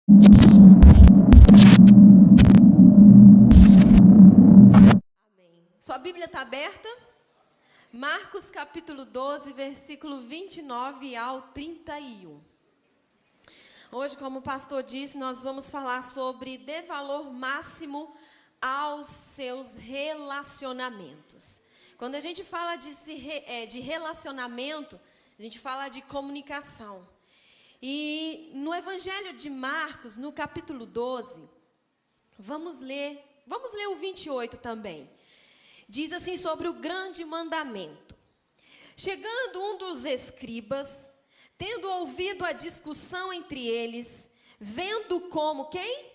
Amém. Sua Bíblia está aberta? Marcos capítulo 12, versículo 29 ao 31. Hoje, como o pastor disse, nós vamos falar sobre dê valor máximo aos seus relacionamentos. Quando a gente fala de relacionamento, a gente fala de comunicação. E no Evangelho de Marcos, no capítulo 12, vamos ler o 28 também. Diz assim sobre o grande mandamento. Chegando um dos escribas, tendo ouvido a discussão entre eles, vendo como quem?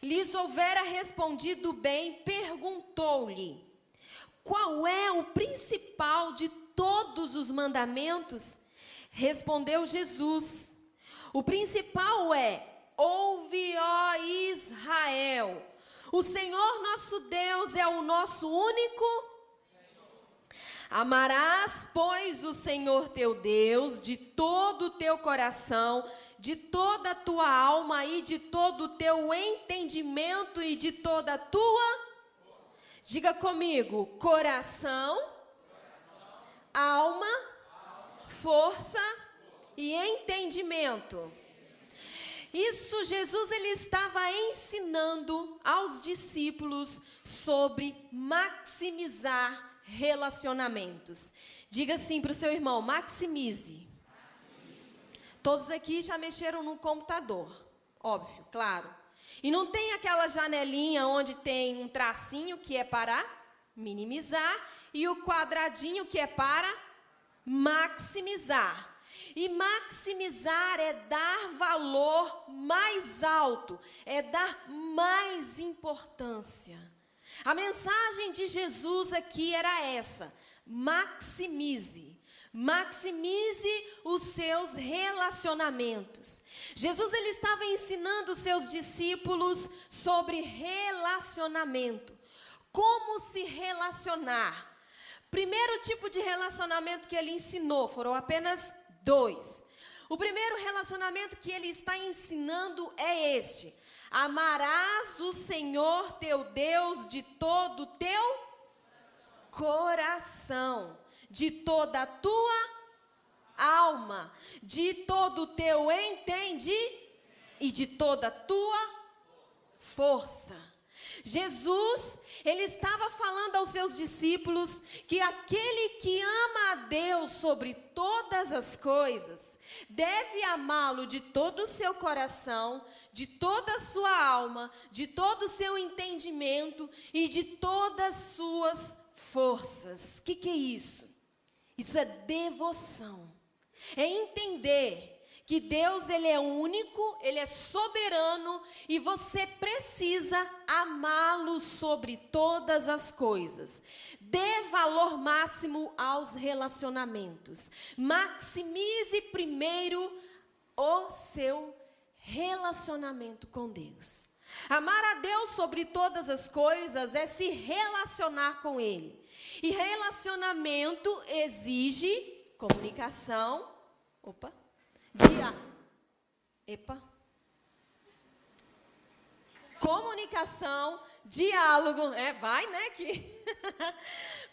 Lhes houvera respondido bem, perguntou-lhe: qual é o principal de todos os mandamentos? Respondeu Jesus: o principal é: ouve, ó Israel, o Senhor nosso Deus é o nosso único Senhor. Amarás, pois, o Senhor teu Deus de todo o teu coração, de toda a tua alma e de todo o teu entendimento e de toda a tua... Diga comigo: coração, alma, força e entendimento. Isso Jesus ele estava ensinando aos discípulos sobre maximizar relacionamentos. Diga assim para o seu irmão: maximize. Todos aqui já mexeram no computador, óbvio, claro. E não tem aquela janelinha onde tem um tracinho que é para minimizar e o quadradinho que é para maximizar. E maximizar é dar valor mais alto, é dar mais importância. A mensagem de Jesus aqui era essa: maximize. Maximize os seus relacionamentos. Jesus ele estava ensinando os seus discípulos sobre relacionamento. Como se relacionar. Primeiro tipo de relacionamento que ele ensinou, foram apenas 2. O primeiro relacionamento que ele está ensinando é este: amarás o Senhor teu Deus de todo o teu coração, de toda a tua alma, de todo o teu entendimento e de toda a tua força. Jesus, ele estava falando aos seus discípulos que aquele que ama a Deus sobre todas as coisas, deve amá-lo de todo o seu coração, de toda a sua alma, de todo o seu entendimento e de todas as suas forças. O que é isso? Isso é devoção. É entender que Deus ele é único, ele é soberano e você precisa amá-lo sobre todas as coisas. Dê valor máximo aos relacionamentos. Maximize primeiro o seu relacionamento com Deus. Amar a Deus sobre todas as coisas é se relacionar com Ele. E relacionamento exige comunicação. Comunicação, diálogo,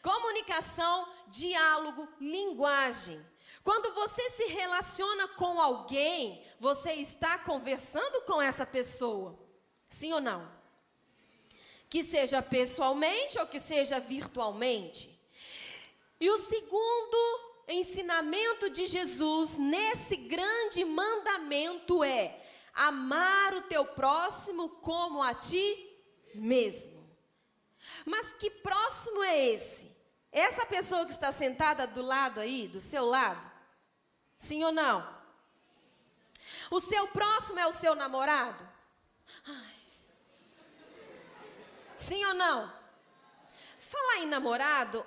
comunicação, diálogo, linguagem. Quando você se relaciona com alguém, você está conversando com essa pessoa. Sim ou não? Que seja pessoalmente ou que seja virtualmente. E o segundo ensinamento de Jesus nesse grande mandamento é amar o teu próximo como a ti mesmo. Mas que próximo é esse? Essa pessoa que está sentada do lado aí, do seu lado? Sim ou não? O seu próximo é o seu namorado? Ai. Sim ou não? Falar em namorado,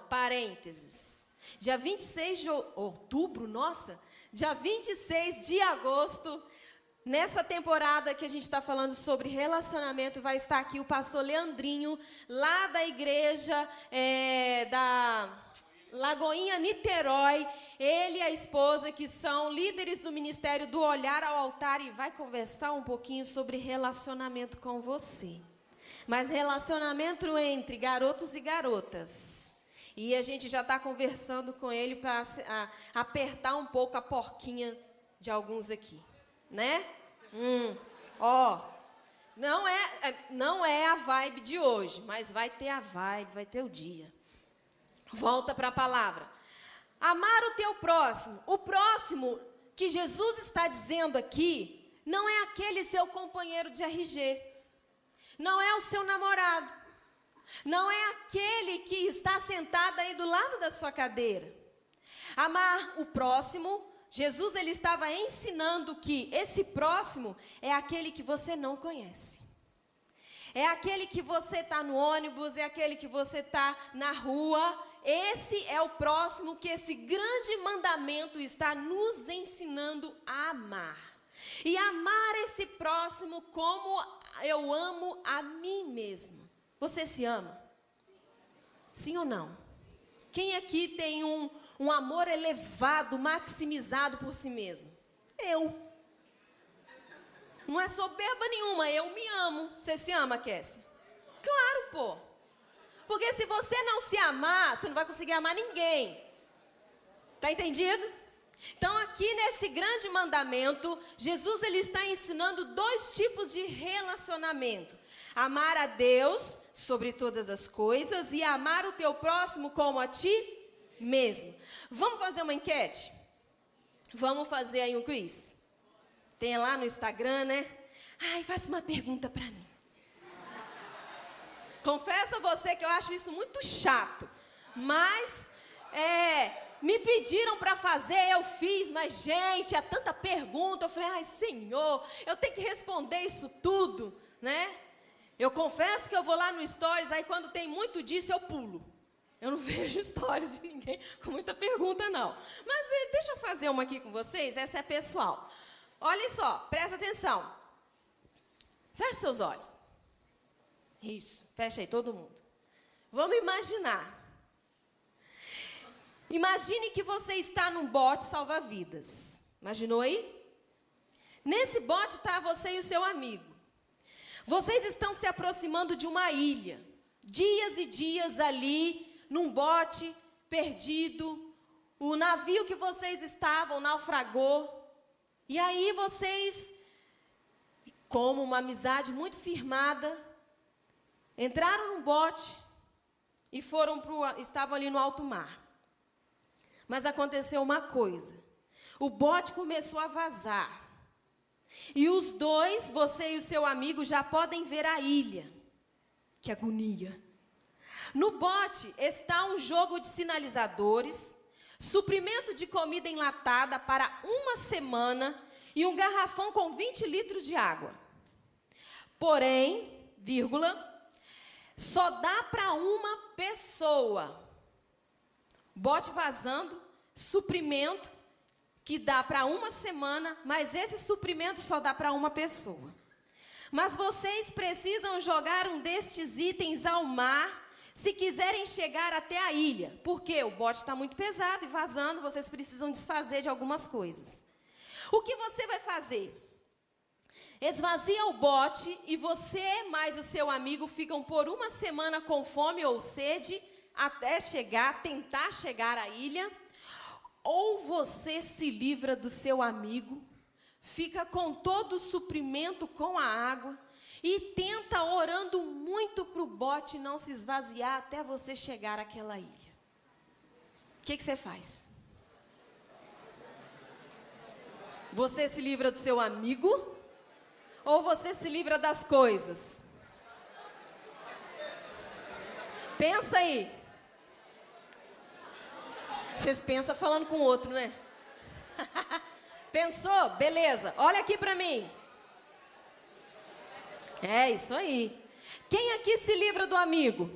parênteses. Dia 26 de outubro, dia 26 de agosto, nessa temporada que a gente está falando sobre relacionamento, vai estar aqui o pastor Leandrinho, lá da igreja Lagoinha, Niterói, ele e a esposa, que são líderes do Ministério do Olhar ao Altar, e vai conversar um pouquinho sobre relacionamento com você. Mas relacionamento entre garotos e garotas. E a gente já está conversando com ele para apertar um pouco a porquinha de alguns aqui, né? Não é a vibe de hoje, mas vai ter a vibe, vai ter o dia. Volta para a palavra. Amar o teu próximo. O próximo que Jesus está dizendo aqui não é aquele seu companheiro de RG. Não é o seu namorado. Não é aquele que está sentado aí do lado da sua cadeira. Amar o próximo, Jesus ele estava ensinando que esse próximo é aquele que você não conhece. É aquele que você está no ônibus, é aquele que você está na rua. Esse é o próximo que esse grande mandamento está nos ensinando a amar. E amar esse próximo como eu amo a mim mesmo. Você se ama? Sim ou não? Quem aqui tem um amor elevado, maximizado por si mesmo? Eu. Não é soberba nenhuma, eu me amo. Você se ama, Kessia? Claro, pô. Porque se você não se amar, você não vai conseguir amar ninguém. Tá entendido? Então, aqui nesse grande mandamento, Jesus ele está ensinando 2 tipos de relacionamento. Amar a Deus sobre todas as coisas e amar o teu próximo como a ti mesmo. Vamos fazer uma enquete? Vamos fazer aí um quiz? Tem lá no Instagram, né? Ai, faça uma pergunta para mim. Confesso a você que eu acho isso muito chato. Mas, me pediram para fazer, eu fiz. Mas, gente, há tanta pergunta. Eu falei, ai, Senhor, eu tenho que responder isso tudo, né? Eu confesso que eu vou lá no Stories, aí quando tem muito disso, eu pulo. Eu não vejo stories de ninguém com muita pergunta, não. Mas deixa eu fazer uma aqui com vocês, essa é pessoal. Olha só, presta atenção. Feche seus olhos. Isso, fecha aí todo mundo. Vamos imaginar. Imagine que você está num bote salva-vidas. Imaginou aí? Nesse bote está você e o seu amigo. Vocês estão se aproximando de uma ilha. Dias e dias ali, num bote, perdido. O navio que vocês estavam naufragou. E aí vocês, como uma amizade muito firmada, entraram num bote e estavam ali no alto mar. Mas aconteceu uma coisa. O bote começou a vazar. E os dois, você e o seu amigo, já podem ver a ilha. Que agonia. No bote está um jogo de sinalizadores, suprimento de comida enlatada para 1 semana e um garrafão com 20 litros de água. Porém, só dá para uma pessoa. Bote vazando, suprimento que dá para 1 semana, mas esse suprimento só dá para uma pessoa. Mas vocês precisam jogar um destes itens ao mar se quiserem chegar até a ilha. Porque o bote está muito pesado e vazando, vocês precisam desfazer de algumas coisas. O que você vai fazer? Esvazia o bote e você mais o seu amigo ficam por 1 semana com fome ou sede até tentar chegar à ilha. Ou você se livra do seu amigo, fica com todo o suprimento com a água e tenta orando muito para o bote não se esvaziar até você chegar àquela ilha. O que você faz? Você se livra do seu amigo ou você se livra das coisas? Pensa aí. Vocês pensam falando com o outro, né? Pensou? Beleza. Olha aqui pra mim. É isso aí. Quem aqui se livra do amigo?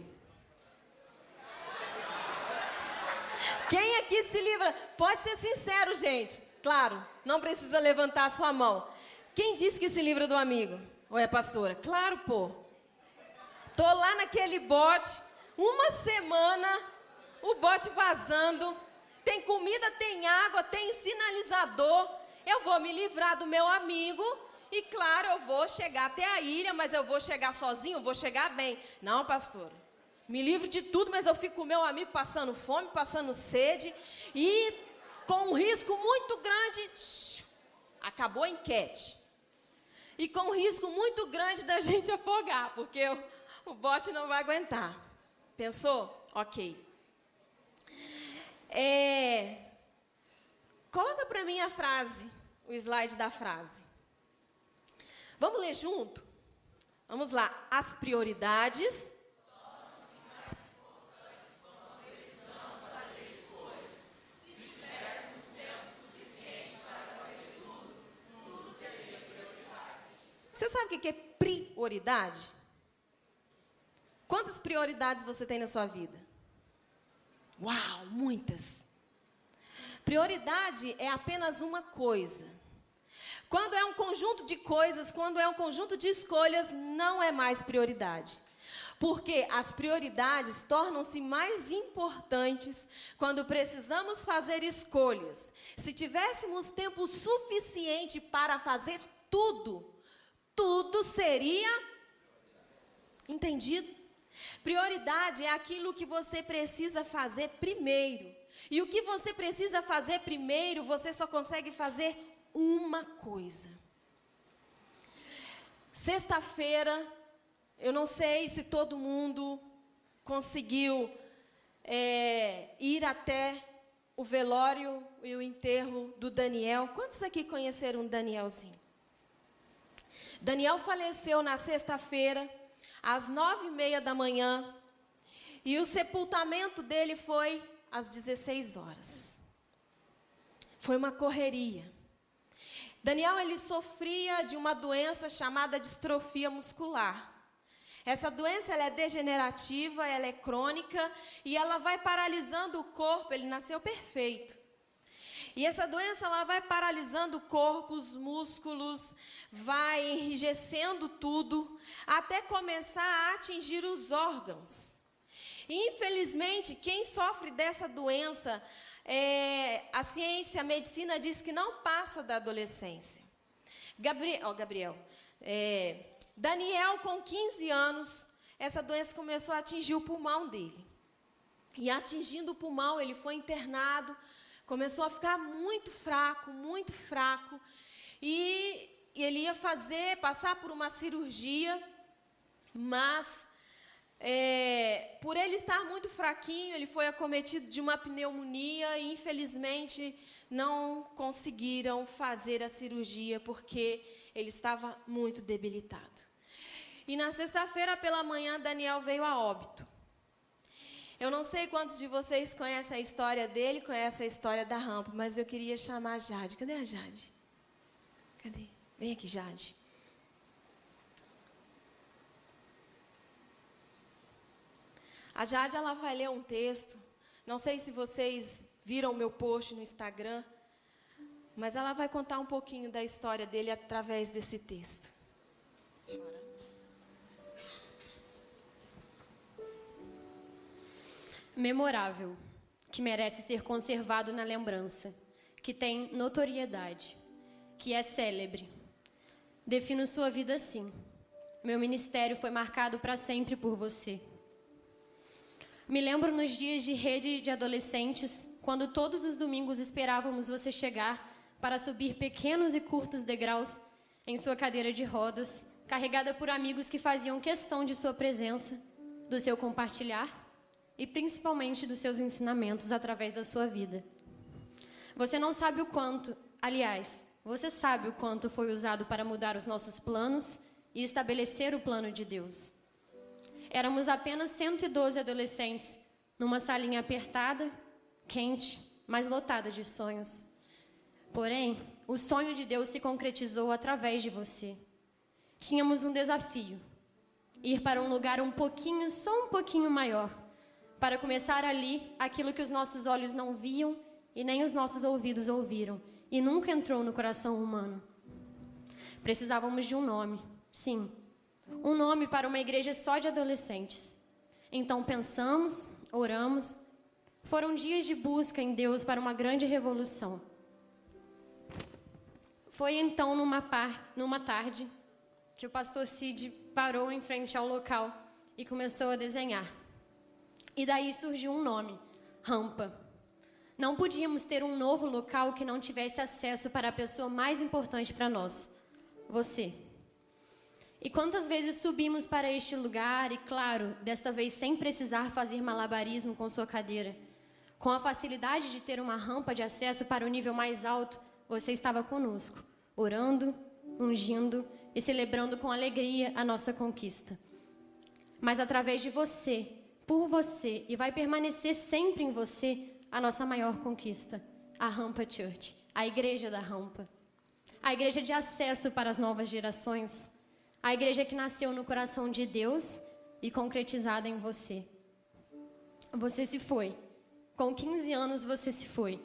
Quem aqui se livra? Pode ser sincero, gente. Claro, não precisa levantar a sua mão. Quem disse que se livra do amigo? Ou é pastora? Claro, pô. Tô lá naquele bote, 1 semana o bote vazando, tem comida, tem água, tem sinalizador. Eu vou me livrar do meu amigo e, claro, eu vou chegar até a ilha, mas eu vou chegar sozinho, vou chegar bem. Não, pastora, me livro de tudo, mas eu fico com o meu amigo passando fome, passando sede e com um risco muito grande. Acabou a enquete. E com um risco muito grande da gente afogar, porque o bote não vai aguentar. Pensou? Ok. Coloca para mim a frase, o slide da frase. Vamos ler junto? Vamos lá. As prioridades Você sabe o que é prioridade? Quantas prioridades você tem na sua vida? Uau, muitas. Prioridade é apenas uma coisa. Quando é um conjunto de coisas, quando é um conjunto de escolhas, não é mais prioridade. Porque as prioridades tornam-se mais importantes quando precisamos fazer escolhas. Se tivéssemos tempo suficiente para fazer tudo seria entendido? Prioridade é aquilo que você precisa fazer primeiro. E o que você precisa fazer primeiro, você só consegue fazer uma coisa. Sexta-feira, eu não sei se todo mundo conseguiu ir até o velório e o enterro do Daniel. Quantos aqui conheceram o Danielzinho? Daniel faleceu na sexta-feira, às 9h30 da manhã, e o sepultamento dele foi às 16 horas. Foi uma correria. Daniel, ele sofria de uma doença chamada distrofia muscular. Essa doença, ela é degenerativa, ela é crônica, e ela vai paralisando o corpo. Ele nasceu perfeito. E essa doença, ela vai paralisando o corpo, os músculos, vai enrijecendo tudo, até começar a atingir os órgãos. E, infelizmente, quem sofre dessa doença, a ciência, a medicina diz que não passa da adolescência. Daniel, com 15 anos, essa doença começou a atingir o pulmão dele. E atingindo o pulmão, ele foi internado, começou a ficar muito fraco, e ele ia passar por uma cirurgia, mas por ele estar muito fraquinho, ele foi acometido de uma pneumonia e, infelizmente, não conseguiram fazer a cirurgia porque ele estava muito debilitado. E na sexta-feira pela manhã, Daniel veio a óbito. Eu não sei quantos de vocês conhecem a história dele, conhecem a história da rampa, mas eu queria chamar a Jade. Cadê a Jade? Cadê? Vem aqui, Jade. A Jade, ela vai ler um texto. Não sei se vocês viram o meu post no Instagram, mas ela vai contar um pouquinho da história dele através desse texto. Chora. Memorável, que merece ser conservado na lembrança, que tem notoriedade, que é célebre. Defino sua vida assim. Meu ministério foi marcado para sempre por você. Me lembro nos dias de rede de adolescentes, quando todos os domingos esperávamos você chegar para subir pequenos e curtos degraus em sua cadeira de rodas, carregada por amigos que faziam questão de sua presença, do seu compartilhar e principalmente dos seus ensinamentos através da sua vida. Você não sabe o quanto, aliás, você sabe o quanto foi usado para mudar os nossos planos e estabelecer o plano de Deus. Éramos apenas 112 adolescentes, numa salinha apertada, quente, mas lotada de sonhos. Porém, o sonho de Deus se concretizou através de você. Tínhamos um desafio: ir para um lugar só um pouquinho maior, para começar ali aquilo que os nossos olhos não viam e nem os nossos ouvidos ouviram, e nunca entrou no coração humano. Precisávamos de um nome, sim, um nome para uma igreja só de adolescentes. Então pensamos, oramos, Foram dias de busca em Deus para uma grande revolução. Foi então, numa tarde, que o pastor Cid parou em frente ao local e começou a desenhar. E daí surgiu um nome, Rampa. Não podíamos ter um novo local que não tivesse acesso para a pessoa mais importante para nós, você. E quantas vezes subimos para este lugar e, claro, desta vez sem precisar fazer malabarismo com sua cadeira. Com a facilidade de ter uma rampa de acesso para o nível mais alto, você estava conosco, orando, ungindo e celebrando com alegria a nossa conquista. Mas através de você, por você, e vai permanecer sempre em você, a nossa maior conquista, a Rampa Church, a igreja da Rampa. A igreja de acesso para as novas gerações. A igreja que nasceu no coração de Deus e concretizada em você. Você se foi. Com 15 anos você se foi.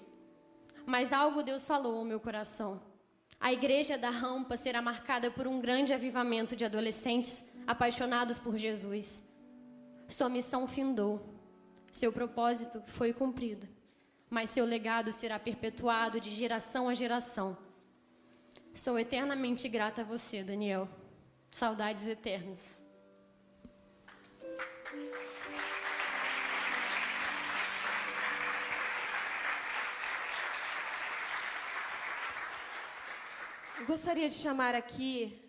Mas algo Deus falou ao meu coração. A igreja da Rampa será marcada por um grande avivamento de adolescentes apaixonados por Jesus. Sua missão findou. Seu propósito foi cumprido. Mas seu legado será perpetuado de geração a geração. Sou eternamente grata a você, Daniel. Saudades eternas. Gostaria de chamar aqui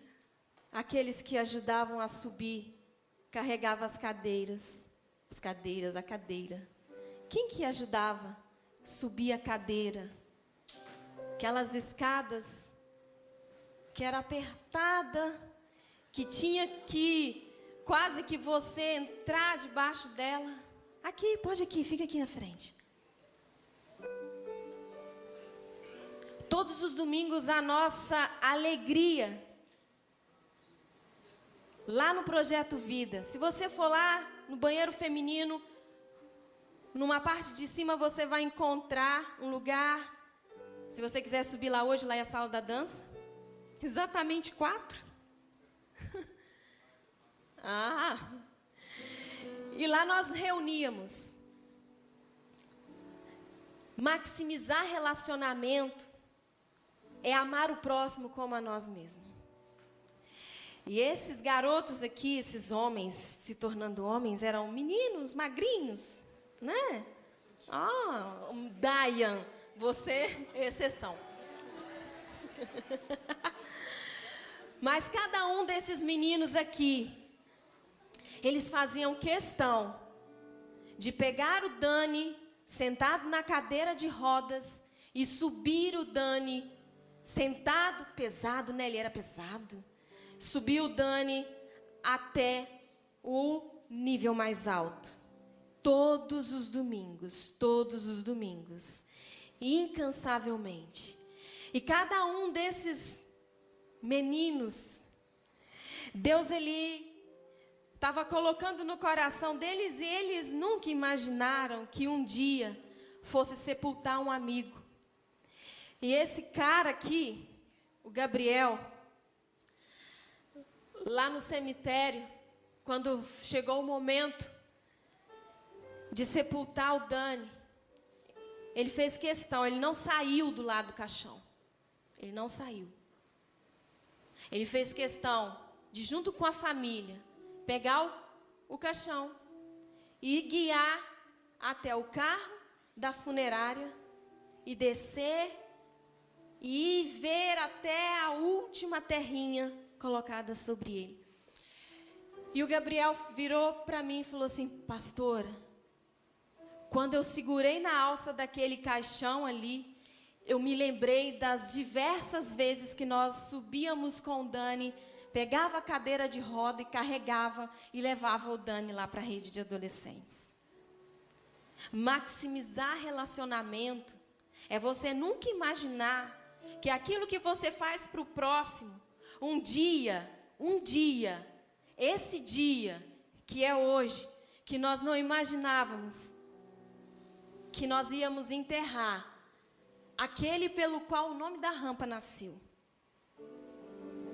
aqueles que ajudavam a subir, carregavam as cadeiras, a cadeira. Quem que ajudava? Subir a cadeira. Aquelas escadas que era apertada, que tinha que quase que você entrar debaixo dela. Aqui, pode aqui, fica aqui na frente. Todos os domingos a nossa alegria, lá no Projeto Vida. Se você for lá no banheiro feminino, numa parte de cima você vai encontrar um lugar. Se você quiser subir lá hoje, lá é a sala da dança. Exatamente 4. E lá nós reuníamos. Maximizar relacionamento é amar o próximo como a nós mesmos. E esses garotos aqui, esses homens, se tornando homens, eram meninos, magrinhos, né? Dayan, você é exceção. Mas cada um desses meninos aqui, eles faziam questão de pegar o Dani sentado na cadeira de rodas e subir o Dani sentado, pesado, né? Ele era pesado. Subir o Dani até o nível mais alto. Todos os domingos, incansavelmente. E cada um desses meninos, Deus, Ele estava colocando no coração deles, e eles nunca imaginaram que um dia fosse sepultar um amigo. E esse cara aqui, o Gabriel, lá no cemitério, quando chegou o momento de sepultar o Dani, ele fez questão, ele não saiu do lado do caixão. Ele não saiu. Ele fez questão de, junto com a família, pegar o caixão e guiar até o carro da funerária e descer e ver até a última terrinha colocada sobre ele. E o Gabriel virou para mim e falou assim: pastora, quando eu segurei na alça daquele caixão ali, eu me lembrei das diversas vezes que nós subíamos com o Dani, pegava a cadeira de roda e carregava e levava o Dani lá para a rede de adolescentes. Maximizar relacionamento é você nunca imaginar que aquilo que você faz para o próximo, um dia, esse dia que é hoje, que nós não imaginávamos que nós íamos enterrar aquele pelo qual o nome da rampa nasceu.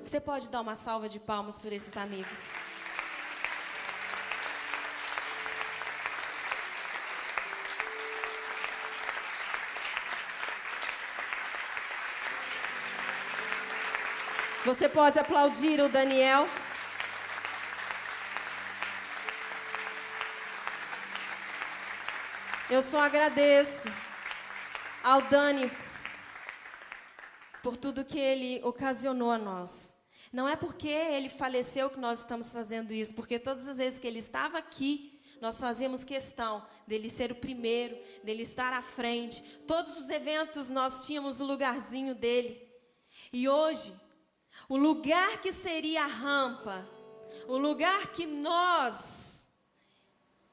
Você pode dar uma salva de palmas por esses amigos? Você pode aplaudir o Daniel. Eu só agradeço ao Dani por tudo que ele ocasionou a nós. Não é porque ele faleceu que nós estamos fazendo isso, porque todas as vezes que ele estava aqui, nós fazíamos questão dele ser o primeiro, dele estar à frente. Todos os eventos nós tínhamos o lugarzinho dele. E hoje, o lugar que seria a rampa, o lugar que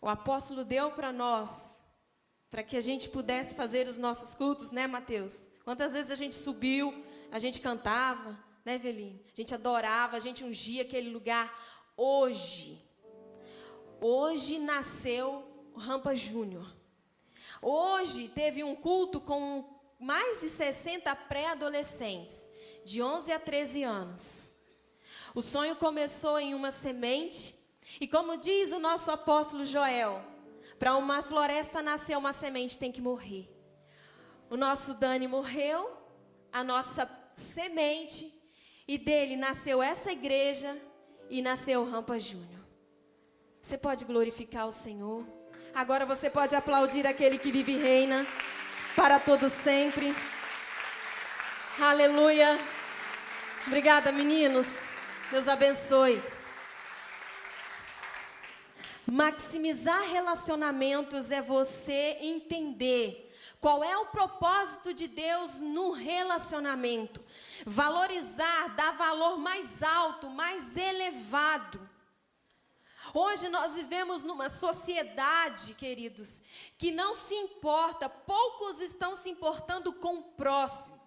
o apóstolo deu para nós, para que a gente pudesse fazer os nossos cultos, né, Mateus? Quantas vezes a gente subiu, a gente cantava, né, Eveline? A gente adorava, a gente ungia aquele lugar. Hoje nasceu o Rampa Júnior. Hoje teve um culto com mais de 60 pré-adolescentes, de 11 a 13 anos. O sonho começou em uma semente, e como diz o nosso apóstolo Joel, para uma floresta nascer, uma semente tem que morrer. O nosso Dani morreu, a nossa semente, e dele nasceu essa igreja e nasceu o Rampa Júnior. Você pode glorificar o Senhor. Agora você pode aplaudir aquele que vive e reina para todo sempre. Aleluia. Obrigada, meninos. Deus abençoe. Maximizar relacionamentos é você entender qual é o propósito de Deus no relacionamento. Valorizar, dar valor mais alto, mais elevado. Hoje nós vivemos numa sociedade, queridos, que não se importa, poucos estão se importando com o próximo.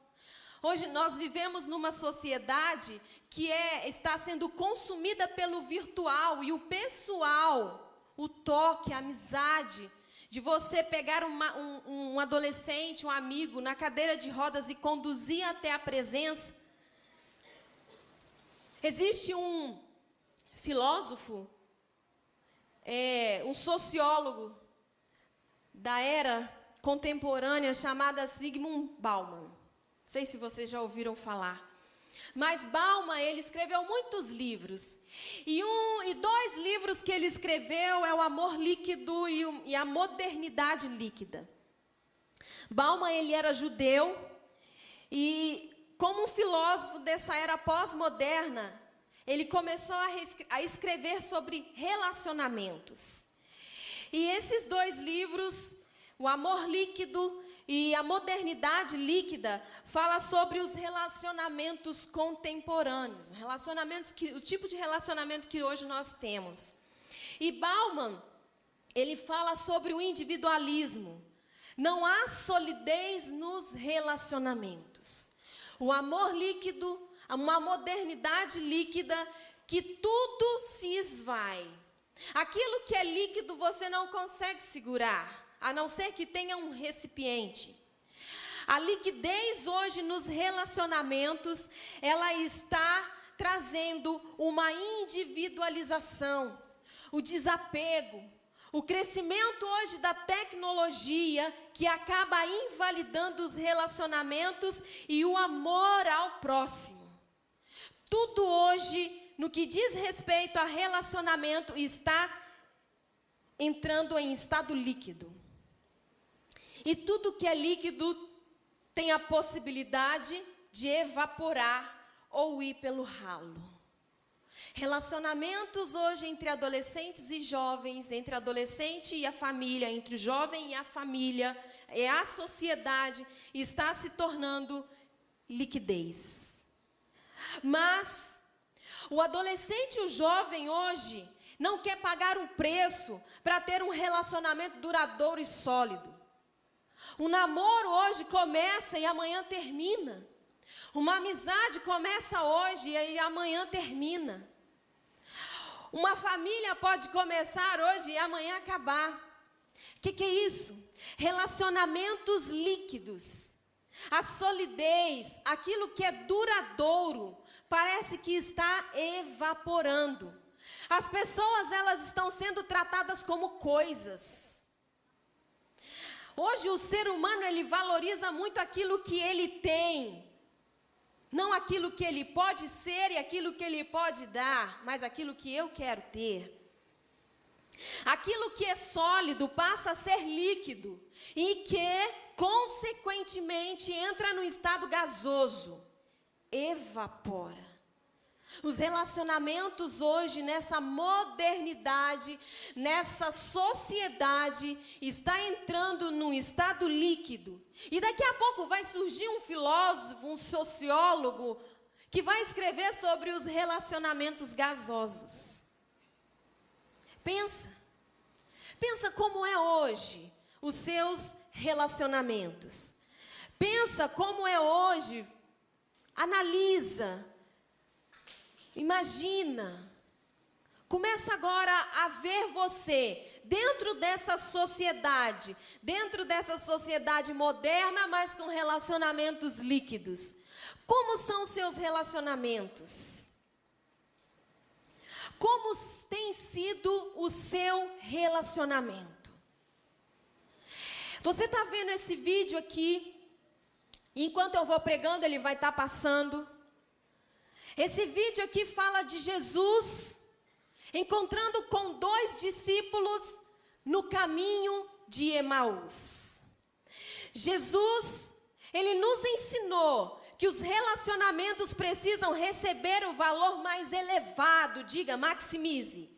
Hoje nós vivemos numa sociedade que está sendo consumida pelo virtual e o pessoal, o toque, a amizade, de você pegar um adolescente, um amigo, na cadeira de rodas e conduzir até a presença. Existe um filósofo, um sociólogo da era contemporânea chamado Zygmunt Bauman. Não sei se vocês já ouviram falar. Mas Bauman, ele escreveu muitos livros. E dois livros que ele escreveu é o Amor Líquido e a Modernidade Líquida. Bauman, ele era judeu e, como um filósofo dessa era pós-moderna, ele começou a escrever sobre relacionamentos. E esses dois livros, o Amor Líquido e a Modernidade Líquida, fala sobre os relacionamentos contemporâneos, o tipo de relacionamento que hoje nós temos. E Bauman, ele fala sobre o individualismo. Não há solidez nos relacionamentos. O amor líquido, uma modernidade líquida, que tudo se esvai. Aquilo que é líquido você não consegue segurar, a não ser que tenha um recipiente. A liquidez hoje nos relacionamentos, ela está trazendo uma individualização, o desapego, o crescimento hoje da tecnologia que acaba invalidando os relacionamentos e o amor ao próximo. Tudo hoje, no que diz respeito a relacionamento, está entrando em estado líquido. E tudo que é líquido tem a possibilidade de evaporar ou ir pelo ralo. Relacionamentos hoje entre adolescentes e jovens, entre adolescente e a família, entre o jovem e a família, a sociedade está se tornando liquidez. Mas o adolescente e o jovem hoje não quer pagar um preço para ter um relacionamento duradouro e sólido. O namoro hoje começa e amanhã termina. Uma amizade começa hoje e amanhã termina. Uma família pode começar hoje e amanhã acabar. O que é isso? Relacionamentos líquidos. A solidez, aquilo que é duradouro, parece que está evaporando. As pessoas, elas estão sendo tratadas como coisas. Hoje o ser humano, ele valoriza muito aquilo que ele tem. Não aquilo que ele pode ser e aquilo que ele pode dar, mas aquilo que eu quero ter. Aquilo que é sólido passa a ser líquido e que, consequentemente, entra no estado gasoso, evapora. Os relacionamentos hoje, nessa modernidade, nessa sociedade, está entrando num estado líquido. E daqui a pouco vai surgir um filósofo, um sociólogo, que vai escrever sobre os relacionamentos gasosos. Pensa como é hoje os seus relacionamentos. Pensa como é hoje, analisa. Imagina, começa agora a ver você dentro dessa sociedade moderna, mas com relacionamentos líquidos. Como são os seus relacionamentos? Como tem sido o seu relacionamento? Você está vendo esse vídeo aqui? Enquanto eu vou pregando, ele vai estar passando. Esse vídeo aqui fala de Jesus encontrando com 2 discípulos no caminho de Emaús. Jesus, ele nos ensinou que os relacionamentos precisam receber o valor mais elevado, diga, maximize.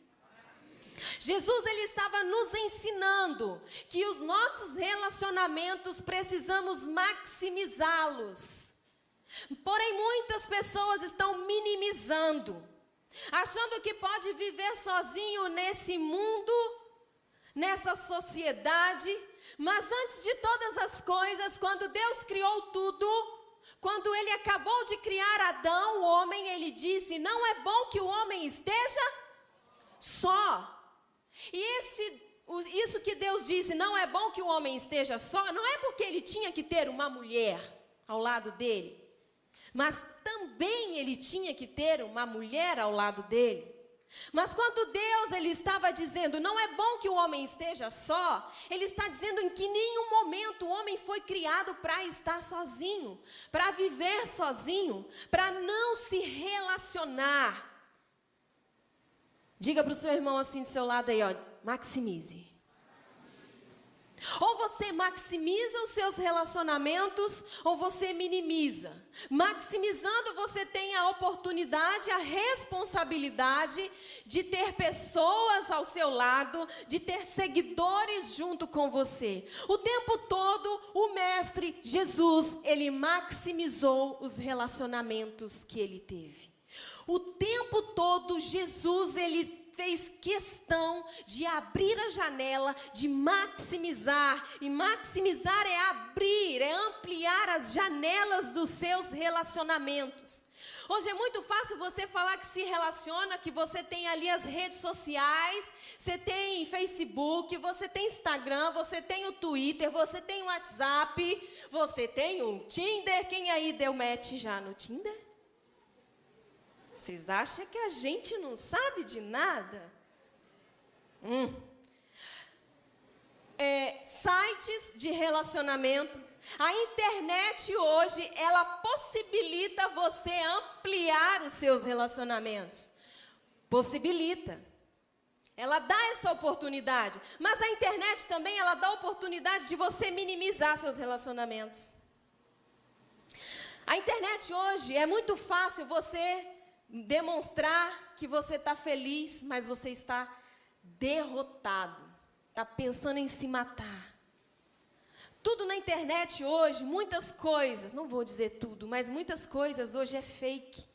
Jesus, ele estava nos ensinando que os nossos relacionamentos precisamos maximizá-los. Porém, muitas pessoas estão minimizando, achando que pode viver sozinho nesse mundo, nessa sociedade. Mas antes de todas as coisas, quando Deus criou tudo, quando Ele acabou de criar Adão, o homem, Ele disse, não é bom que o homem esteja só. E isso que Deus disse, não é bom que o homem esteja só, não é porque Ele tinha que ter uma mulher ao lado dele. Mas também ele tinha que ter uma mulher ao lado dele. Mas quando Deus ele estava dizendo, não é bom que o homem esteja só, ele está dizendo em que nenhum momento o homem foi criado para estar sozinho, para viver sozinho, para não se relacionar. Diga para o seu irmão assim do seu lado aí, ó, maximize. Ou você maximiza os seus relacionamentos, ou você minimiza. Maximizando, você tem a oportunidade, a responsabilidade de ter pessoas ao seu lado, de ter seguidores junto com você. O tempo todo, o Mestre Jesus, ele maximizou os relacionamentos que ele teve. O tempo todo, Jesus, ele fez questão de abrir a janela, de maximizar. E maximizar é abrir, é ampliar as janelas dos seus relacionamentos. Hoje é muito fácil você falar que se relaciona, que você tem ali as redes sociais, você tem Facebook, você tem Instagram, você tem o Twitter, você tem o WhatsApp, você tem o Tinder. Quem aí deu match já no Tinder? Vocês acham que a gente não sabe de nada? Sites de relacionamento. A internet hoje, ela possibilita você ampliar os seus relacionamentos. Possibilita. Ela dá essa oportunidade. Mas a internet também, ela dá a oportunidade de você minimizar seus relacionamentos. A internet hoje, é muito fácil você demonstrar que você está feliz, mas você está derrotado, está pensando em se matar. Tudo na internet hoje, muitas coisas, não vou dizer tudo, mas muitas coisas hoje é fake.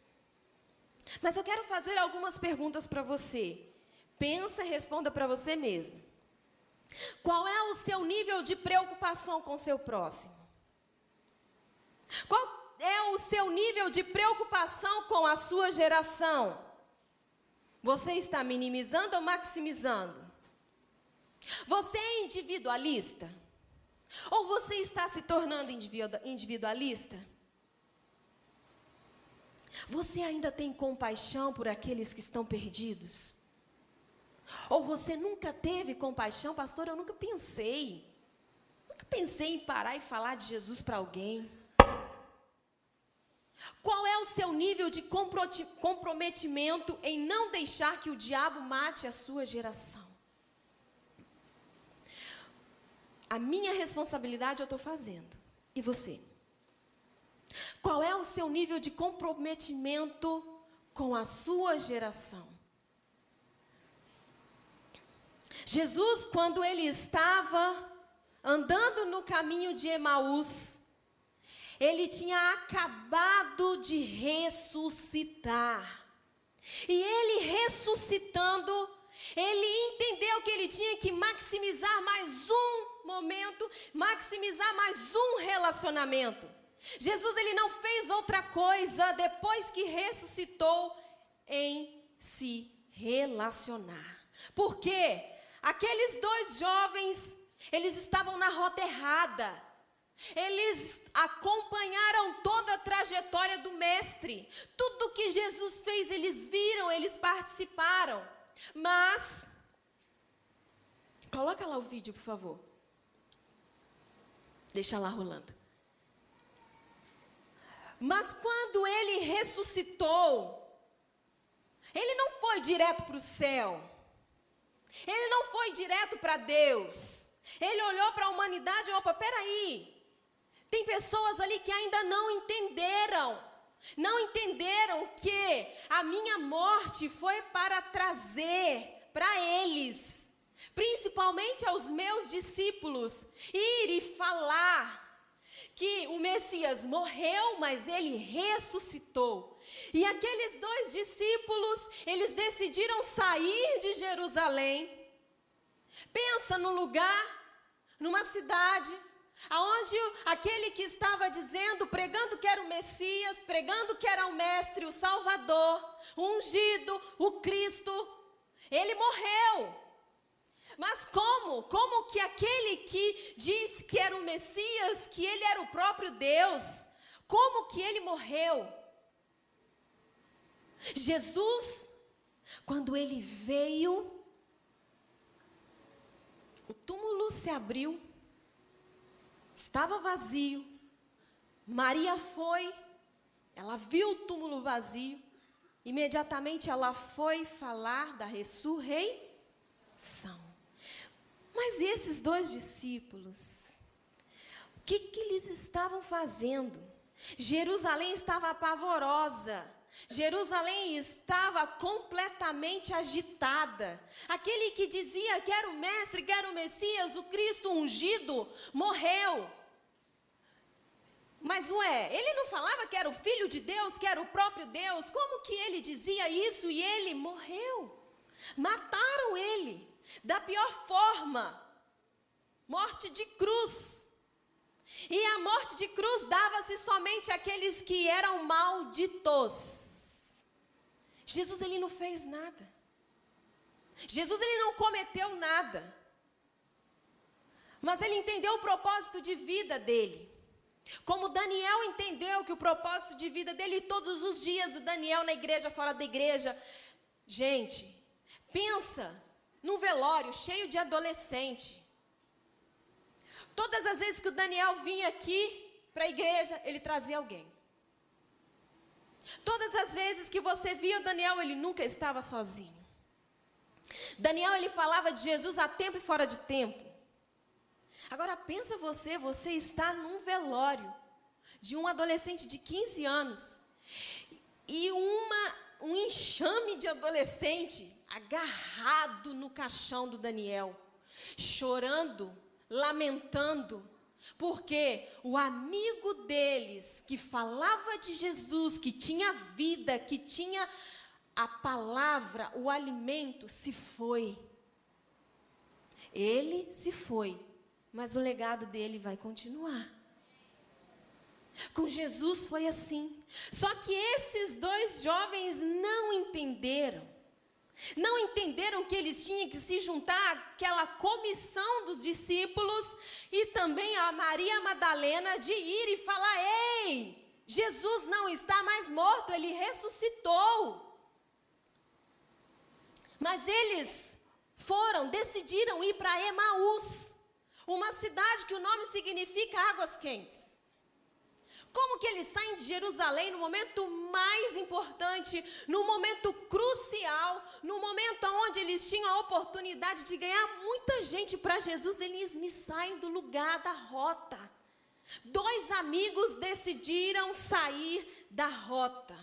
Mas eu quero fazer algumas perguntas para você. Pensa e responda para você mesmo. Qual é o seu nível de preocupação com o seu próximo? Qual é o seu nível de preocupação com a sua geração? Você está minimizando ou maximizando? Você é individualista? Ou você está se tornando individualista? Você ainda tem compaixão por aqueles que estão perdidos? Ou você nunca teve compaixão? Pastor, eu nunca pensei. Nunca pensei em parar e falar de Jesus para alguém. Qual é o seu nível de comprometimento em não deixar que o diabo mate a sua geração? A minha responsabilidade eu estou fazendo. E você? Qual é o seu nível de comprometimento com a sua geração? Jesus, quando ele estava andando no caminho de Emaús, ele tinha acabado de ressuscitar. E ele ressuscitando, ele entendeu que ele tinha que maximizar mais um momento, maximizar mais um relacionamento. Jesus, ele não fez outra coisa depois que ressuscitou em se relacionar. Por quê? Aqueles dois jovens, eles estavam na rota errada. Eles acompanharam toda a trajetória do mestre. Tudo que Jesus fez, eles viram, eles participaram. Mas, coloca lá o vídeo, por favor. Deixa lá rolando. Mas quando ele ressuscitou, ele não foi direto para o céu. Ele não foi direto para Deus. Ele olhou para a humanidade e opa, peraí. Tem pessoas ali que ainda não entenderam que a minha morte foi para trazer para eles, principalmente aos meus discípulos, ir e falar que o Messias morreu, mas ele ressuscitou. E aqueles dois discípulos, eles decidiram sair de Jerusalém. Pensa num lugar, numa cidade, aonde aquele que estava dizendo, pregando que era o Messias, pregando que era o Mestre, o Salvador, o ungido, o Cristo, ele morreu. Mas como? Como que aquele que disse que era o Messias, que ele era o próprio Deus, como que ele morreu? Jesus, quando ele veio, o túmulo se abriu. Estava vazio. Maria foi, ela viu o túmulo vazio. Imediatamente ela foi falar da ressurreição. Mas esses dois discípulos, o que eles estavam fazendo? Jerusalém estava pavorosa. Jerusalém estava completamente agitada. Aquele que dizia que era o mestre, que era o Messias, o Cristo ungido, morreu. Mas ele não falava que era o Filho de Deus, que era o próprio Deus? Como que ele dizia isso e ele morreu? Mataram ele, da pior forma, morte de cruz. E a morte de cruz dava-se somente àqueles que eram malditos. Jesus, ele não fez nada. Jesus, ele não cometeu nada. Mas ele entendeu o propósito de vida dele. Como Daniel entendeu que o propósito de vida dele, todos os dias, o Daniel na igreja, fora da igreja. Gente, pensa num velório cheio de adolescente. Todas as vezes que o Daniel vinha aqui para a igreja, ele trazia alguém. Todas as vezes que você via o Daniel, ele nunca estava sozinho. Daniel, ele falava de Jesus a tempo e fora de tempo. Agora pensa você está num velório de um adolescente de 15 anos e um enxame de adolescente agarrado no caixão do Daniel, chorando, lamentando, porque o amigo deles, que falava de Jesus, que tinha vida, que tinha a palavra, o alimento, se foi. Ele se foi, mas o legado dele vai continuar. Com Jesus foi assim. Só que esses dois jovens não entenderam que eles tinham que se juntar àquela comissão dos discípulos e também a Maria Madalena de ir e falar: ei, Jesus não está mais morto, ele ressuscitou. Mas eles decidiram ir para Emaús, uma cidade que o nome significa águas quentes. Como que eles saem de Jerusalém no momento mais importante, no momento crucial, no momento onde eles tinham a oportunidade de ganhar muita gente para Jesus, eles me saem do lugar da rota. 2 amigos decidiram sair da rota.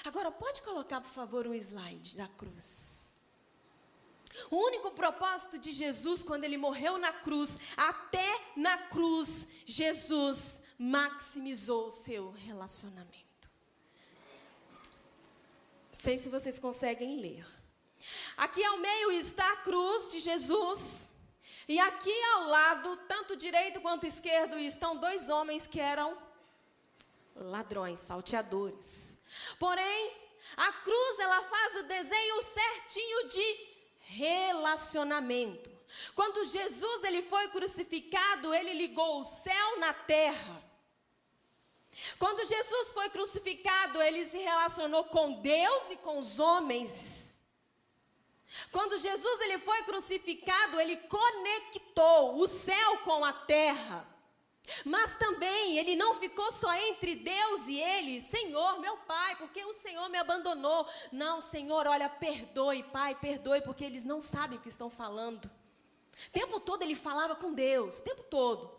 Agora, pode colocar, por favor, o slide da cruz. O único propósito de Jesus, quando ele morreu na cruz, até na cruz, Jesus maximizou o seu relacionamento. Não sei se vocês conseguem ler. Aqui ao meio está a cruz de Jesus. E aqui ao lado, tanto direito quanto esquerdo, estão 2 homens que eram ladrões, salteadores. Porém, a cruz, ela faz o desenho certinho de relacionamento. Quando Jesus ele foi crucificado, ele ligou o céu na terra. Quando Jesus foi crucificado, ele se relacionou com Deus e com os homens. Quando Jesus ele foi crucificado, ele conectou o céu com a terra. Mas também ele não ficou só entre Deus e ele, Senhor, meu Pai, porque o Senhor me abandonou. Não, Senhor, olha, perdoe, Pai, perdoe, porque eles não sabem o que estão falando. O tempo todo ele falava com Deus, o tempo todo.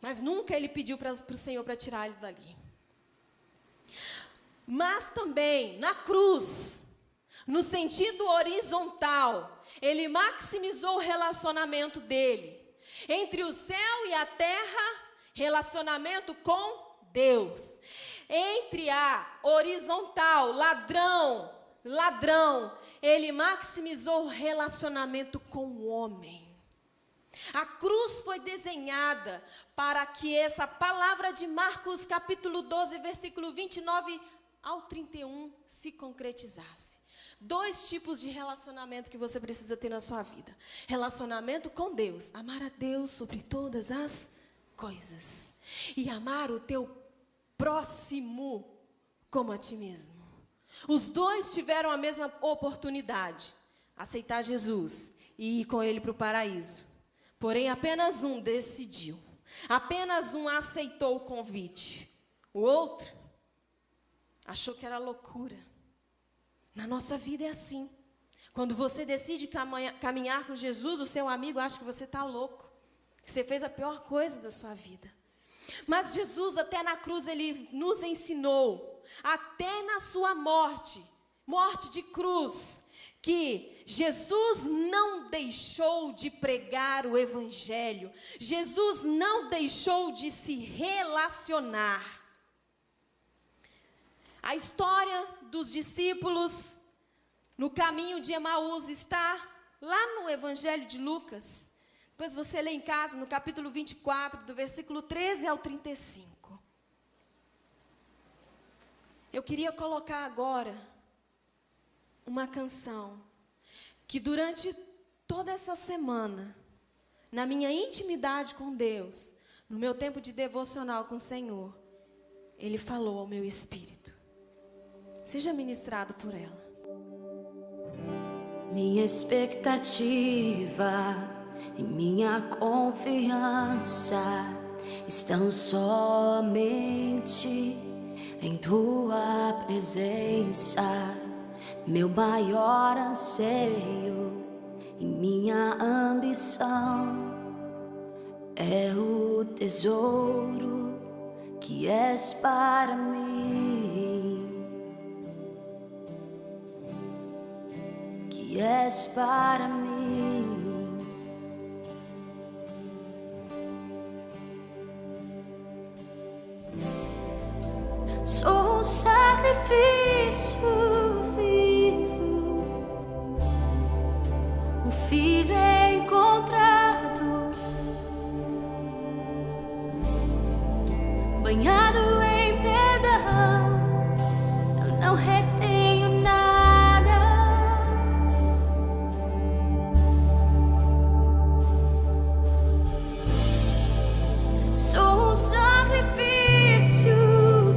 Mas nunca ele pediu para o Senhor para tirar ele dali. Mas também, na cruz, no sentido horizontal, ele maximizou o relacionamento dele. Entre o céu e a terra, relacionamento com Deus. Entre a horizontal, ladrão, ele maximizou o relacionamento com o homem. A cruz foi desenhada para que essa palavra de Marcos capítulo 12, versículo 29 ao 31 se concretizasse. 2 tipos de relacionamento que você precisa ter na sua vida. Relacionamento com Deus. Amar a Deus sobre todas as coisas. E amar o teu próximo como a ti mesmo. Os 2 tiveram a mesma oportunidade. Aceitar Jesus e ir com ele para o paraíso. Porém, apenas um decidiu. Apenas um aceitou o convite. O outro achou que era loucura. Na nossa vida é assim. Quando você decide caminhar com Jesus, o seu amigo acha que você está louco. Que você fez a pior coisa da sua vida. Mas Jesus, até na cruz, ele nos ensinou, até na sua morte de cruz, que Jesus não deixou de pregar o evangelho. Jesus não deixou de se relacionar. A história dos discípulos no caminho de Emaús está lá no Evangelho de Lucas. Depois você lê em casa, no capítulo 24, do versículo 13 ao 35. Eu queria colocar agora uma canção que durante toda essa semana, na minha intimidade com Deus, no meu tempo de devocional com o Senhor, Ele falou ao meu espírito. Seja ministrado por ela. Minha expectativa e minha confiança estão somente em tua presença. Meu maior anseio e minha ambição é o tesouro que és para mim, que és para mim. Sou um sacrifício vivo, um filho encontrado, banhado em perdão. Eu não retenho nada. Sou um sacrifício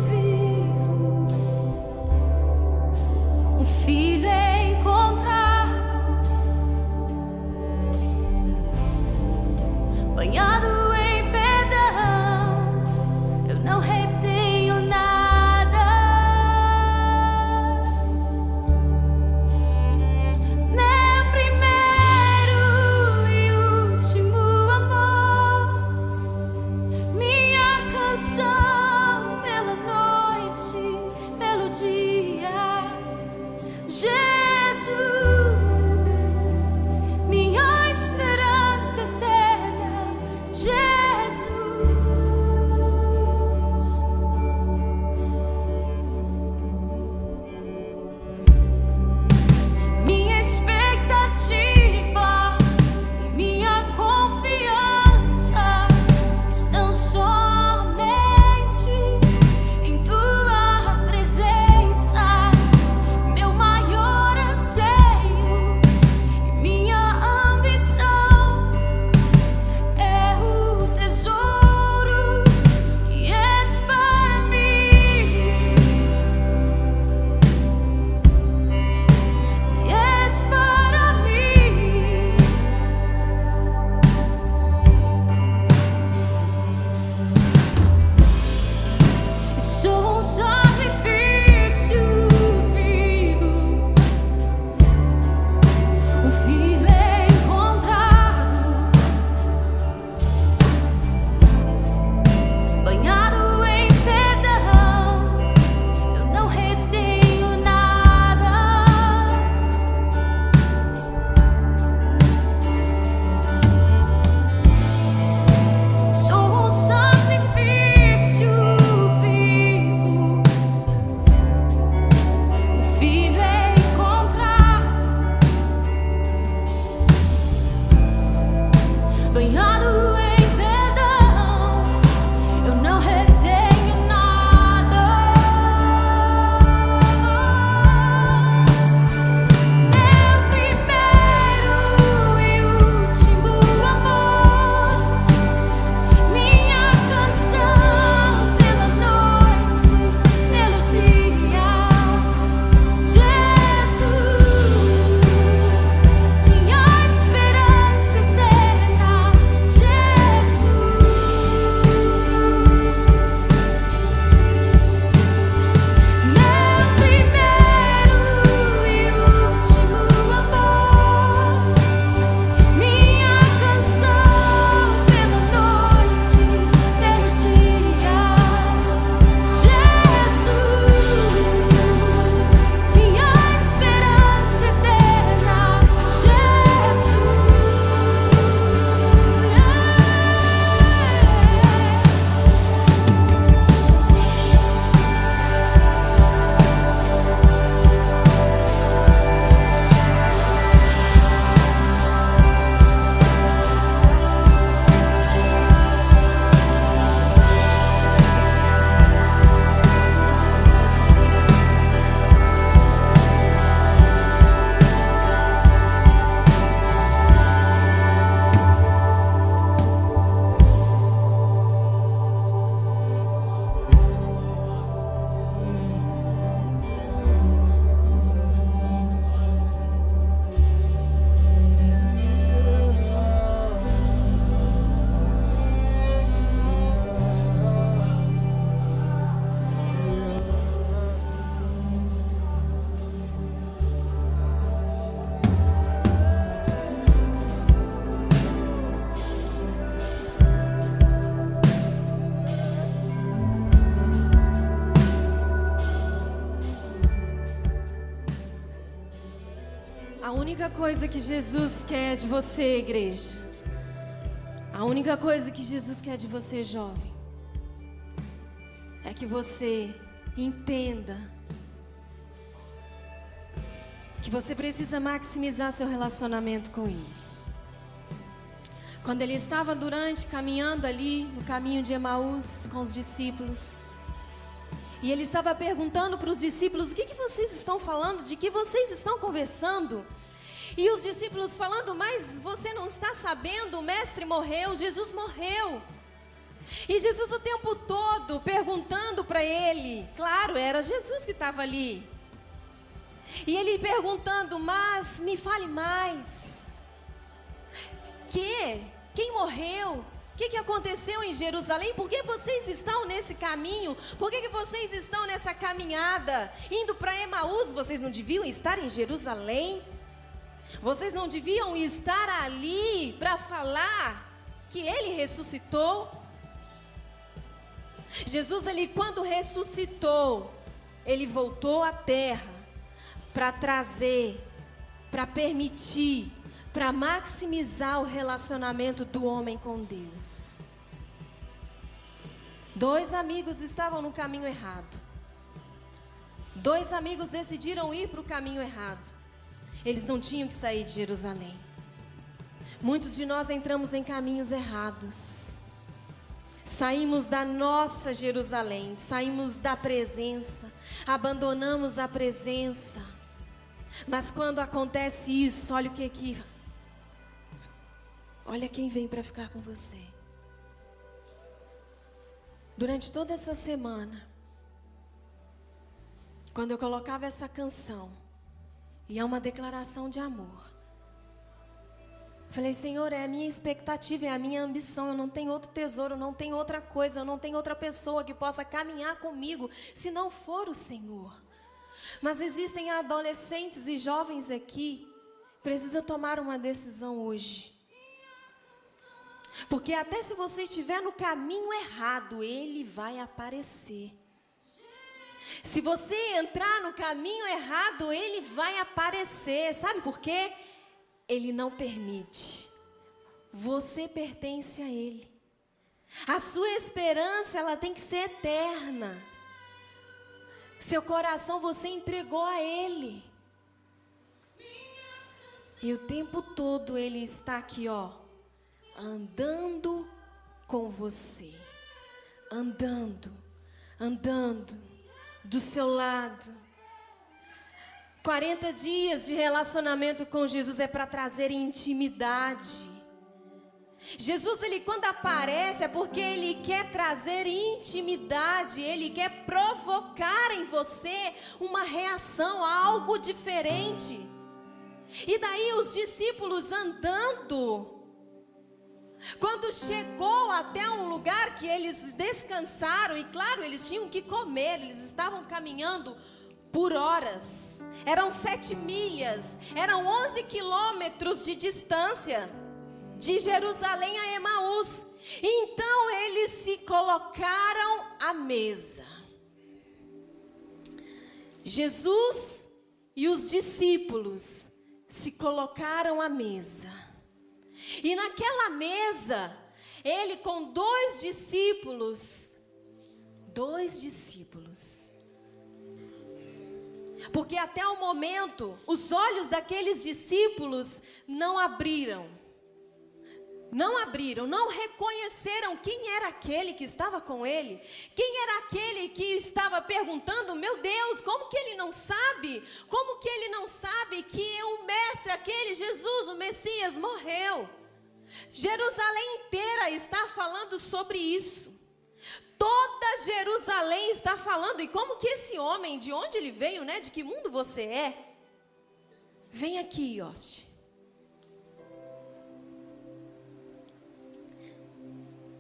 vivo, um filho encontrado, banhado em perdão. Eu não retenho dia. Jesus, minha esperança eterna. Jesus, minha expectativa e minha confiança estão somente em tua presença. Meu maior anseio e minha ambição é o tesouro que és para mim. Que és para mim. Sou um sacrifício vivo, um filho encontrado, banhado em perdão. Eu não retenho nada. Sou um sacrifício vivo, um filho encontrado, banhado em perdão. Eu não retenho nada. Meu primeiro e último amor, minha canção pela noite, pelo dia. Jesus, minha esperança eterna. Jesus, meu primeiro e último amor, minha canção pela noite, pelo dia. Jesus, minha esperança eterna. A única coisa que Jesus quer de você, igreja, a única coisa que Jesus quer de você, jovem, é que você entenda que você precisa maximizar seu relacionamento com Ele. Quando Ele estava caminhando ali no caminho de Emaús com os discípulos, e Ele estava perguntando para os discípulos: o que vocês estão falando? De que vocês estão conversando? E os discípulos falando: mas você não está sabendo? O mestre morreu, Jesus morreu. E Jesus o tempo todo perguntando para ele. Claro, era Jesus que estava ali. E ele perguntando: mas me fale mais. Quem morreu? O que aconteceu em Jerusalém? Por que vocês estão nesse caminho? Por que vocês estão nessa caminhada? Indo para Emaús, vocês não deviam estar em Jerusalém? Vocês não deviam estar ali para falar que Ele ressuscitou? Jesus, Ele quando ressuscitou, ele voltou à terra para trazer, para permitir, para maximizar o relacionamento do homem com Deus. 2 amigos estavam no caminho errado. 2 amigos decidiram ir para o caminho errado. Eles não tinham que sair de Jerusalém. Muitos de nós entramos em caminhos errados. Saímos da nossa Jerusalém, saímos da presença, abandonamos a presença. Mas quando acontece isso, olha o que aqui. Olha quem vem para ficar com você. Durante toda essa semana, quando eu colocava essa canção, e é uma declaração de amor, falei, Senhor, é a minha expectativa, é a minha ambição, eu não tenho outro tesouro, eu não tenho outra coisa, eu não tenho outra pessoa que possa caminhar comigo, se não for o Senhor. Mas existem adolescentes e jovens aqui, que precisam tomar uma decisão hoje. Porque até se você estiver no caminho errado, Ele vai aparecer. Se você entrar no caminho errado, Ele vai aparecer. Sabe por quê? Ele não permite. Você pertence a Ele. A sua esperança, ela tem que ser eterna. Seu coração você entregou a Ele. E o tempo todo Ele está aqui, ó, andando com você. Andando do seu lado. 40 dias de relacionamento com Jesus é para trazer intimidade. Jesus, ele quando aparece é porque ele quer trazer intimidade, ele quer provocar em você uma reação, algo diferente. E daí os discípulos andando, quando chegou até um lugar que eles descansaram, e claro, eles tinham que comer, eles estavam caminhando por horas, eram 7 milhas, eram 11 quilômetros de distância, de Jerusalém a Emaús. Então eles se colocaram à mesa. Jesus e os discípulos se colocaram à mesa. E naquela mesa, ele com 2 discípulos, porque até o momento, os olhos daqueles discípulos não abriram, não reconheceram quem era aquele que estava com ele, quem era aquele que estava perguntando, meu Deus, como que ele não sabe? Como que ele não sabe que o mestre, aquele Jesus, o Messias, morreu? Jerusalém inteira está falando sobre isso. Toda Jerusalém está falando. E como que esse homem, de onde ele veio, né? De que mundo você é? Vem aqui, hoste.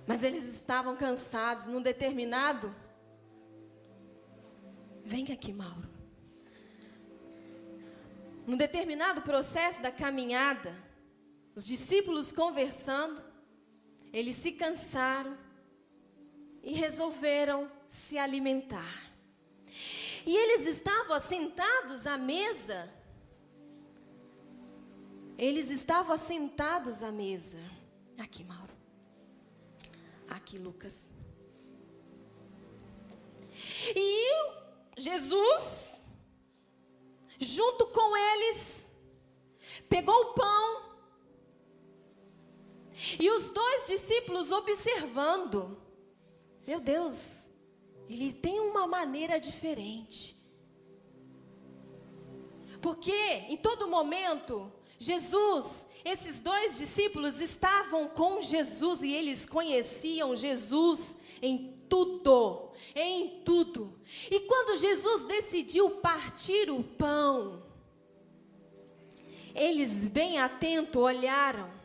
Mas eles estavam cansados, num determinado. Vem aqui, Mauro. Num determinado processo da caminhada, os discípulos conversando, eles se cansaram e resolveram se alimentar. E eles estavam assentados à mesa. Aqui, Mauro. Aqui, Lucas. E Jesus, junto com eles, pegou o pão. E os 2 discípulos observando. Meu Deus, ele tem uma maneira diferente. Porque em todo momento, Jesus, esses 2 discípulos estavam com Jesus e eles conheciam Jesus em tudo, em tudo. E quando Jesus decidiu partir o pão, eles bem atentos olharam.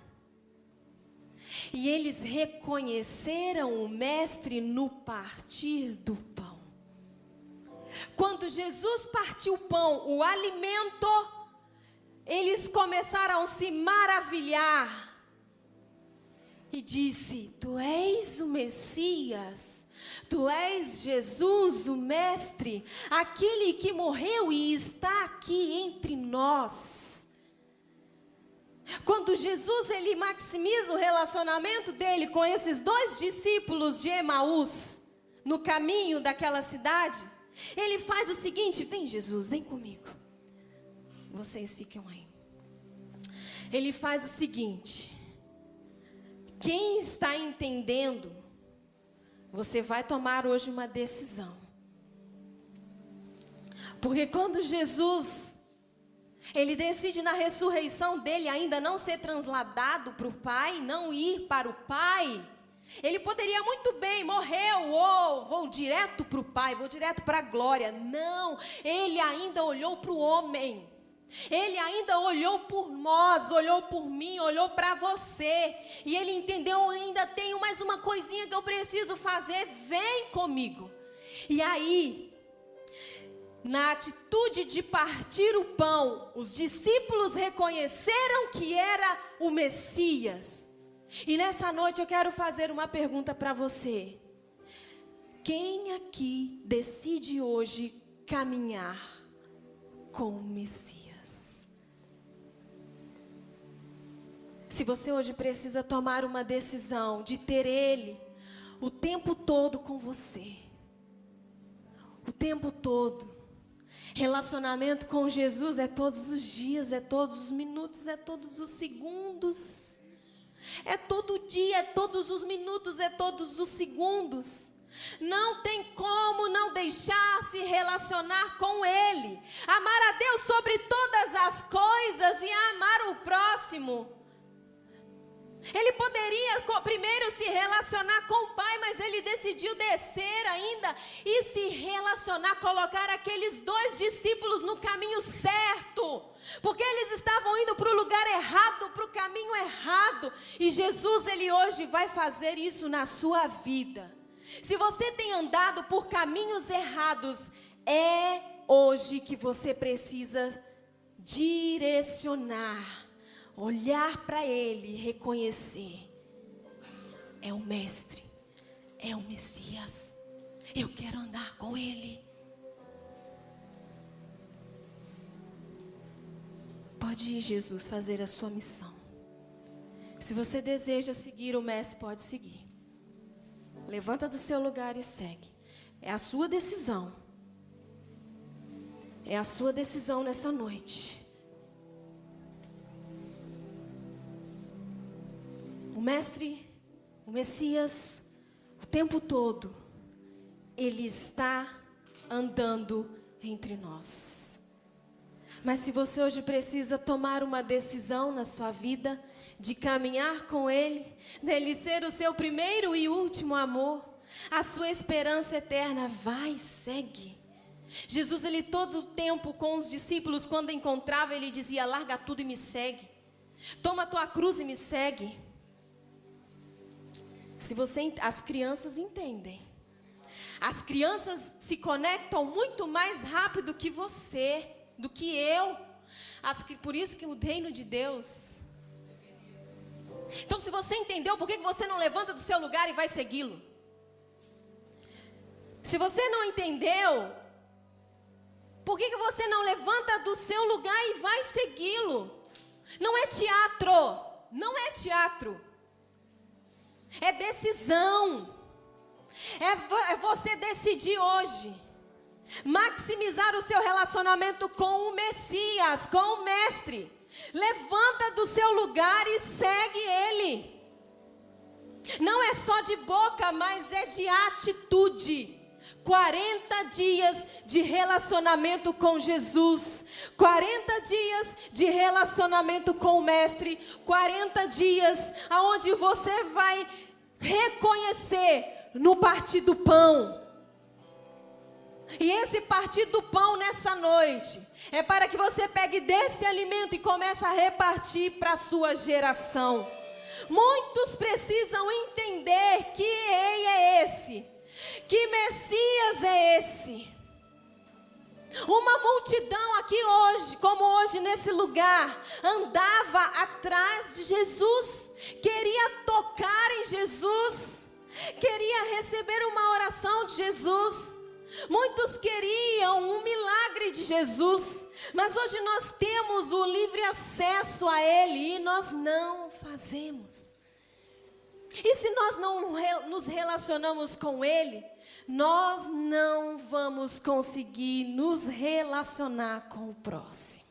E eles reconheceram o mestre no partir do pão. Quando Jesus partiu o pão, o alimento, eles começaram a se maravilhar. E disse, tu és o Messias, Tu és Jesus, o Mestre, aquele que morreu e está aqui entre nós. Quando Jesus ele maximiza o relacionamento dele com esses 2 discípulos de Emaús, no caminho daquela cidade, ele faz o seguinte: vem Jesus, vem comigo. Vocês ficam aí. Ele faz o seguinte: quem está entendendo, você vai tomar hoje uma decisão. Porque quando Jesus, ele decide na ressurreição dele ainda não ser transladado para o Pai, não ir para o Pai, ele poderia muito bem, morreu, vou direto para o Pai, vou direto para a glória. Não, ele ainda olhou para o homem. Ele ainda olhou por nós, olhou por mim, olhou para você. E ele entendeu, ainda tenho mais uma coisinha que eu preciso fazer, vem comigo. E aí, na atitude de partir o pão, os discípulos reconheceram que era o Messias. E nessa noite eu quero fazer uma pergunta para você. Quem aqui decide hoje caminhar com o Messias? Se você hoje precisa tomar uma decisão de ter Ele o tempo todo com você, o tempo todo. Relacionamento com Jesus é todos os dias, é todos os minutos, é todos os segundos. É todo dia, é todos os minutos, é todos os segundos. Não tem como não deixar se relacionar com Ele. Amar a Deus sobre todas as coisas e amar o próximo. Ele poderia primeiro se relacionar com o Pai, mas ele decidiu descer ainda e se relacionar, colocar aqueles 2 discípulos no caminho certo, porque eles estavam indo para o lugar errado, para o caminho errado, e Jesus, ele hoje vai fazer isso na sua vida. Se você tem andado por caminhos errados, é hoje que você precisa direcionar, olhar para Ele e reconhecer: é o Mestre, é o Messias, eu quero andar com Ele. Pode ir, Jesus, fazer a sua missão. Se você deseja seguir o Mestre, pode seguir. Levanta do seu lugar e segue. É a sua decisão. É a sua decisão nessa noite. O Mestre, o Messias, o tempo todo, Ele está andando entre nós. Mas se você hoje precisa tomar uma decisão na sua vida, de caminhar com Ele, dele ser o seu primeiro e último amor, a sua esperança eterna, vai, segue. Jesus, Ele todo o tempo com os discípulos, quando encontrava, Ele dizia: larga tudo e me segue. Toma a tua cruz e me segue. As crianças entendem. As crianças se conectam muito mais rápido que você, do que eu. Por isso que o reino de Deus. Então, se você entendeu, por que você não levanta do seu lugar e vai segui-lo? Se você não entendeu, por que você não levanta do seu lugar e vai segui-lo? Não é teatro, não é teatro. É decisão. É você decidir hoje maximizar o seu relacionamento com o Messias, com o Mestre. Levanta do seu lugar e segue Ele. Não é só de boca, mas é de atitude. 40 dias de relacionamento com Jesus, 40 dias de relacionamento com o Mestre, 40 dias onde você vai reconhecer no partir do pão. E esse partir do pão nessa noite é para que você pegue desse alimento e comece a repartir para a sua geração. Muitos precisam entender que Rei é esse, que Messias é esse. Uma multidão aqui hoje, como hoje nesse lugar, andava atrás de Jesus, queria tocar em Jesus, queria receber uma oração de Jesus. Muitos queriam um milagre de Jesus, mas hoje nós temos o livre acesso a Ele e nós não fazemos. E se nós não nos relacionamos com Ele, nós não vamos conseguir nos relacionar com o próximo.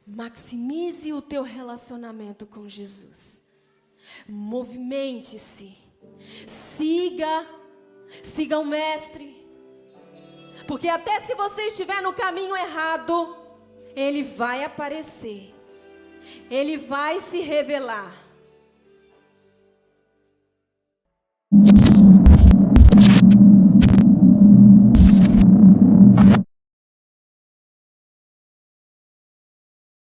Maximize o teu relacionamento com Jesus. Movimente-se. Siga o Mestre. Porque até se você estiver no caminho errado, Ele vai aparecer. Ele vai se revelar.